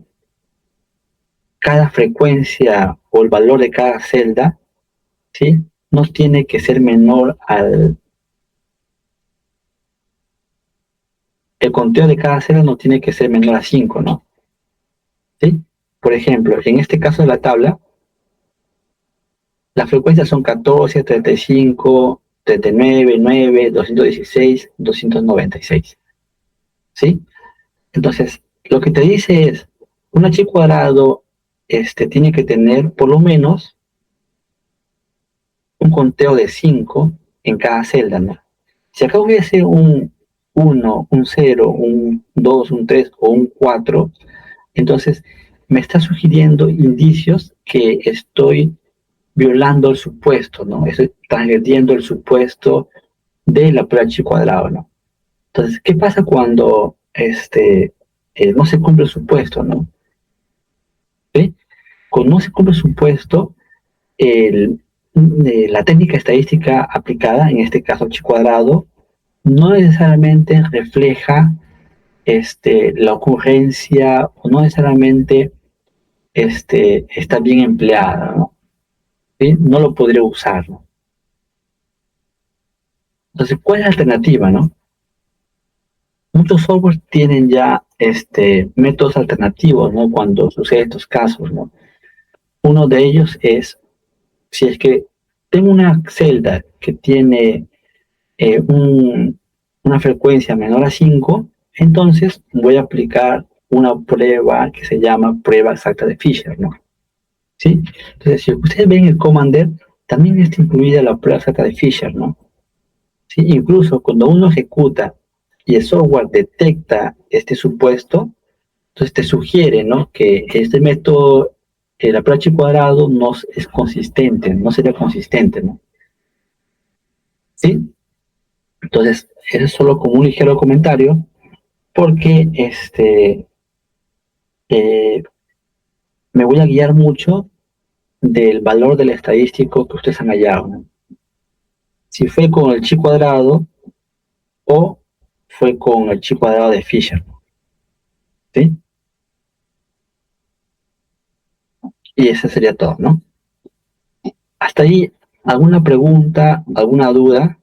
cada frecuencia o el valor de cada celda, ¿sí? No tiene que ser menor el conteo de cada celda no tiene que ser menor a 5, ¿no? ¿Sí? Por ejemplo, en este caso de la tabla, las frecuencias son 14, 35, 39, 9, 216, 296, ¿sí? Entonces, lo que te dice es, un h cuadrado tiene que tener por lo menos un conteo de 5 en cada celda, ¿no? Si acá hubiese un 1, un 0, un 2, un 3 o un 4, entonces me está sugiriendo indicios que estoy violando el supuesto, ¿no? Estoy transgrediendo el supuesto de la prueba chi cuadrado, ¿no? Entonces, ¿qué pasa cuando no se cumple el supuesto, ¿no? ¿Sí? Cuando no se cumple el supuesto, el, la técnica estadística aplicada, en este caso chi cuadrado, no necesariamente refleja la ocurrencia o no necesariamente está bien empleada, ¿no? ¿Sí? No lo podría usar, ¿no? Entonces, ¿cuál es la alternativa, no? Muchos softwares tienen ya métodos alternativos, ¿no? Cuando suceden estos casos, ¿no? Uno de ellos es, si es que tengo una celda que tiene una frecuencia menor a 5, entonces voy a aplicar una prueba que se llama prueba exacta de Fisher, ¿no? ¿Sí? Entonces, si ustedes ven el Commander, también está incluida la prueba exacta de Fisher, ¿no? ¿Sí? Incluso cuando uno ejecuta y el software detecta este supuesto, entonces te sugiere, ¿no? Que este método, el approach cuadrado, no es consistente, no sería consistente, ¿no? ¿Sí? Entonces, eso es solo como un ligero comentario, porque eh, me voy a guiar mucho del valor del estadístico que ustedes han hallado, ¿no? Si fue con el chi cuadrado o fue con el chi cuadrado de Fisher, ¿sí? Y eso sería todo, ¿no? Hasta ahí, ¿alguna pregunta, alguna duda?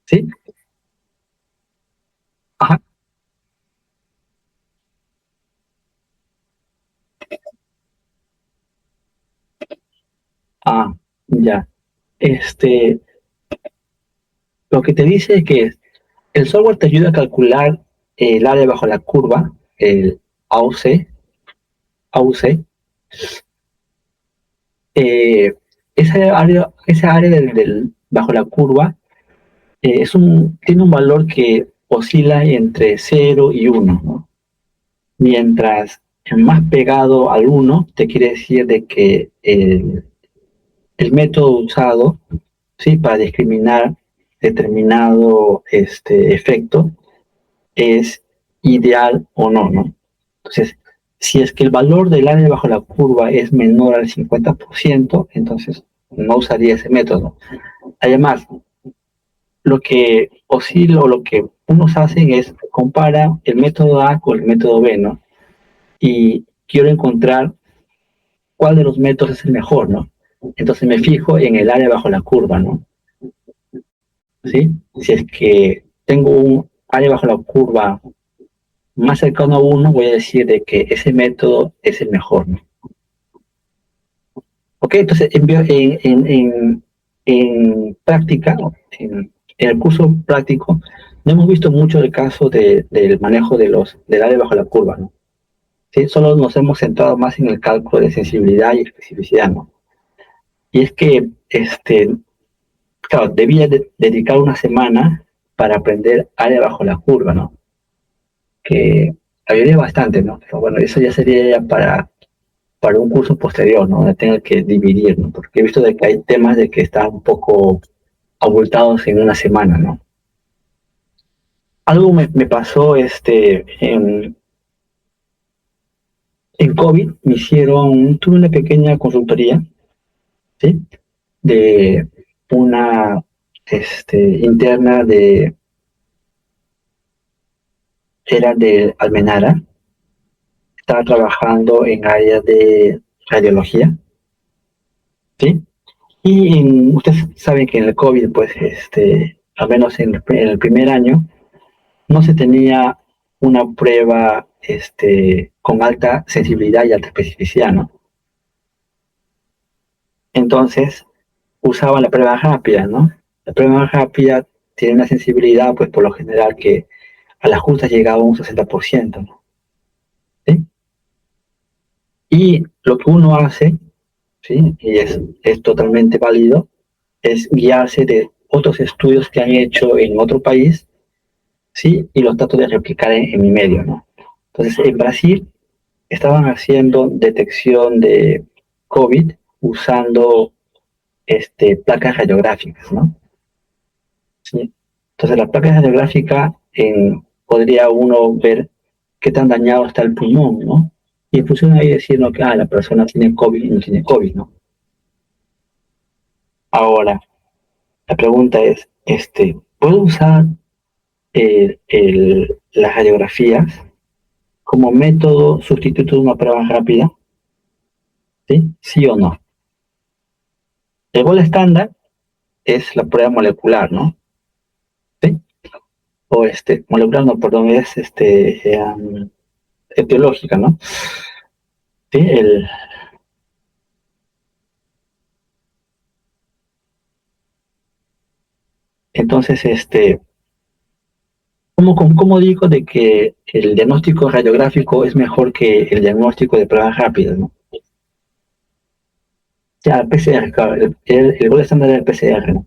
¿Sí? Ajá. Ah, ya. Este, lo que te dice es que el software te ayuda a calcular el área bajo la curva, el AUC. AUC. Eh, esa área bajo la curva tiene un valor que oscila entre 0 y 1, ¿no? Mientras más pegado al 1, te quiere decir de que el método usado, ¿sí? Para discriminar determinado efecto es ideal o no, ¿no? Entonces, si es que el valor del área bajo la curva es menor al 50%, entonces no usaría ese método. Además, lo que oscila o lo que unos hacen es compara el método A con el método B, ¿no? Y quiero encontrar cuál de los métodos es el mejor, ¿no? Entonces me fijo en el área bajo la curva, ¿no? ¿Sí? Si es que tengo un área bajo la curva más cercano a uno, voy a decir de que ese método es el mejor, ¿no? Ok, entonces en práctica, en el curso práctico, no hemos visto mucho el caso del manejo del área bajo la curva, ¿no? ¿Sí? Solo nos hemos centrado más en el cálculo de sensibilidad y especificidad, ¿no? Y es que, claro, debía dedicar una semana para aprender área bajo la curva, ¿no? Que ayudaría bastante, ¿no? Pero bueno, eso ya sería ya para un curso posterior, ¿no? Donde tenga que dividir, ¿no? Porque he visto de que hay temas de que están un poco abultados en una semana, ¿no? Algo me pasó en COVID, tuve una pequeña consultoría, ¿sí? De una interna era de Almenara, estaba trabajando en área de radiología, ¿sí? Y ustedes saben que en el COVID, pues, al menos en el primer año, no se tenía una prueba con alta sensibilidad y alta especificidad, ¿no? Entonces, usaba la prueba rápida, ¿no? La prueba rápida tiene una sensibilidad, pues, por lo general que a la justa llegaba a un 60%, ¿no? ¿Sí? Y lo que uno hace, ¿sí? Y es totalmente válido, es guiarse de otros estudios que han hecho en otro país, ¿sí? Y los trato de replicar en mi medio, ¿no? Entonces, en Brasil estaban haciendo detección de COVID usando placas radiográficas, ¿no? ¿Sí? Entonces, la placa radiográfica podría uno ver qué tan dañado está el pulmón, ¿no? Y en función de ahí decir, no, que la persona tiene COVID y no tiene COVID, ¿no? Ahora, la pregunta es, ¿puedo usar las radiografías como método sustituto de una prueba rápida? ¿Sí? ¿Sí o no? El gol estándar es la prueba molecular, ¿no? ¿Sí? O molecular, no, perdón, es etiológica, ¿no? Sí, entonces, ¿cómo digo de que el diagnóstico radiográfico es mejor que el diagnóstico de pruebas rápidas, ¿no? Ya, el PCR, claro, el gol estándar es el PCR, ¿no?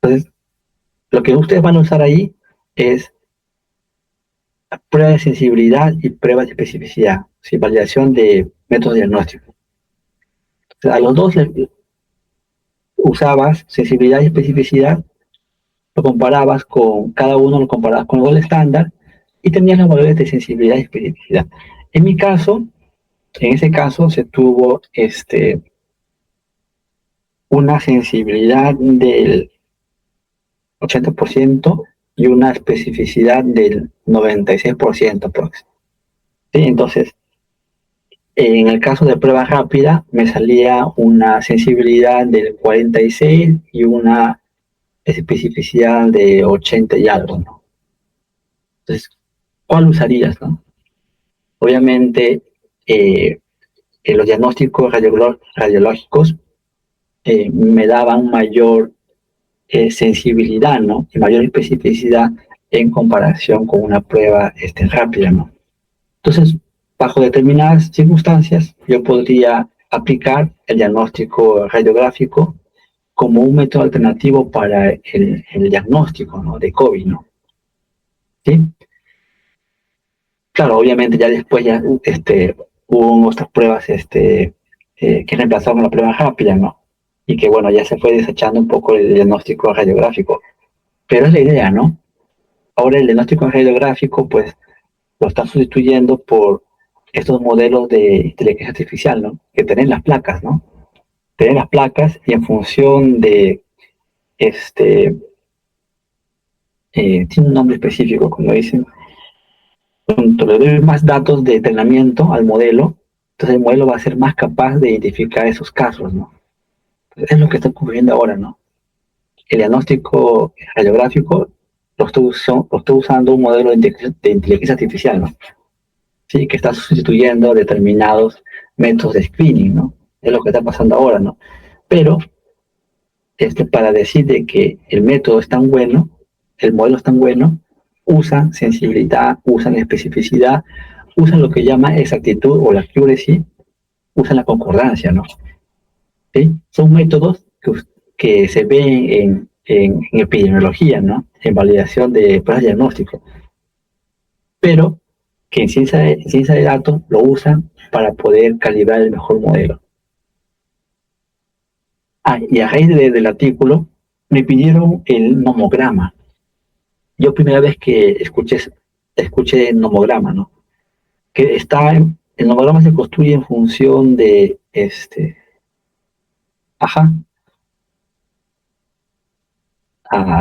Entonces, lo que ustedes van a usar ahí es prueba de sensibilidad y pruebas de especificidad, ¿sí? Validación de métodos diagnósticos. O sea, a los dos usabas sensibilidad y especificidad, lo comparabas con, cada uno lo comparabas con el gol estándar y tenías los valores de sensibilidad y especificidad. En mi caso, en ese caso se tuvo una sensibilidad del 80% y una especificidad del 96% aproximadamente. ¿Sí? Entonces, en el caso de prueba rápida, me salía una sensibilidad del 46 y una especificidad de 80 y algo, ¿no? Entonces, ¿cuál usarías, no? Obviamente, eh, los diagnósticos radiológicos me daban mayor sensibilidad, ¿no? Y mayor especificidad en comparación con una prueba rápida, ¿no? Entonces, bajo determinadas circunstancias, yo podría aplicar el diagnóstico radiográfico como un método alternativo para el diagnóstico, ¿no? De COVID, ¿no? ¿Sí? Claro, obviamente ya después ya hubo otras pruebas que reemplazaron la prueba rápida, ¿no? Y que bueno, ya se fue desechando un poco el diagnóstico radiográfico. Pero es la idea, ¿no? Ahora el diagnóstico radiográfico, pues, lo están sustituyendo por estos modelos de inteligencia artificial, ¿no? Que tienen las placas, ¿no? Tienen las placas y en función de, tiene un nombre específico, como dicen, cuando le doy más datos de entrenamiento al modelo, entonces el modelo va a ser más capaz de identificar esos casos, ¿no? Entonces, es lo que está ocurriendo ahora, ¿no? El diagnóstico radiográfico lo estoy usando un modelo de inteligencia artificial, ¿no? Sí, que está sustituyendo determinados métodos de screening, ¿no? Es lo que está pasando ahora, ¿no? Pero para decir de que el método es tan bueno, el modelo es tan bueno, usan sensibilidad, usan especificidad, usan lo que llama exactitud o la accuracy, usan la concordancia, ¿no? ¿Sí? Son métodos que se ven en epidemiología, ¿no? En validación de pruebas de diagnóstico, pero que en ciencia de datos lo usan para poder calibrar el mejor modelo. Y a raíz del artículo me pidieron el nomograma. Yo primera vez que escuché nomograma, ¿no? Que el nomograma se construye en función de, ajá,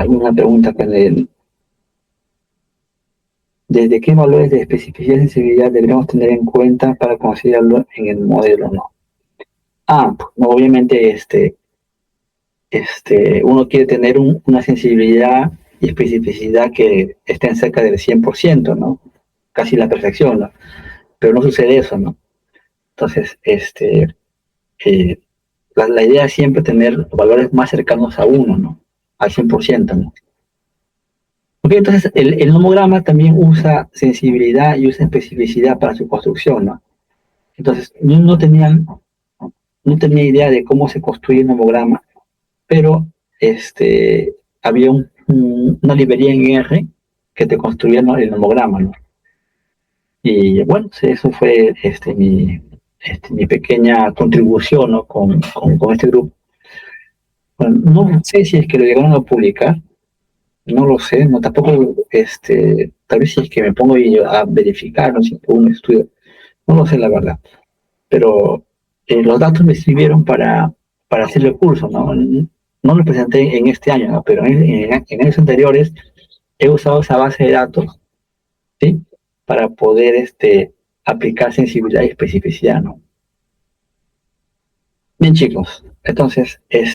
una pregunta que ¿desde qué valores de especificidad y sensibilidad deberíamos tener en cuenta para considerarlo en el modelo, no? Pues, no, obviamente, uno quiere tener una sensibilidad y especificidad que estén cerca del 100%, ¿no? Casi la perfección, ¿no? Pero no sucede eso, ¿no? Entonces, eh, la idea es siempre tener valores más cercanos a uno, ¿no? Al 100%, ¿no? Ok, entonces el nomograma también usa sensibilidad y usa especificidad para su construcción, ¿no? Entonces, yo no tenía idea de cómo se construye un nomograma, pero había una librería en R que te construía, ¿no?, el nomograma, ¿no? Y bueno, sí, eso fue mi pequeña contribución, ¿no?, con este grupo. Bueno, no sé si es que lo llegaron a publicar, no lo sé, no tampoco, tal vez si es que me pongo yo a verificar, no sé, por un estudio, no lo sé la verdad, pero los datos me sirvieron para hacer el curso, ¿no? No lo presenté en este año, ¿no?, pero en años anteriores he usado esa base de datos, ¿sí? Para poder aplicar sensibilidad y especificidad, ¿no? Bien, chicos, entonces,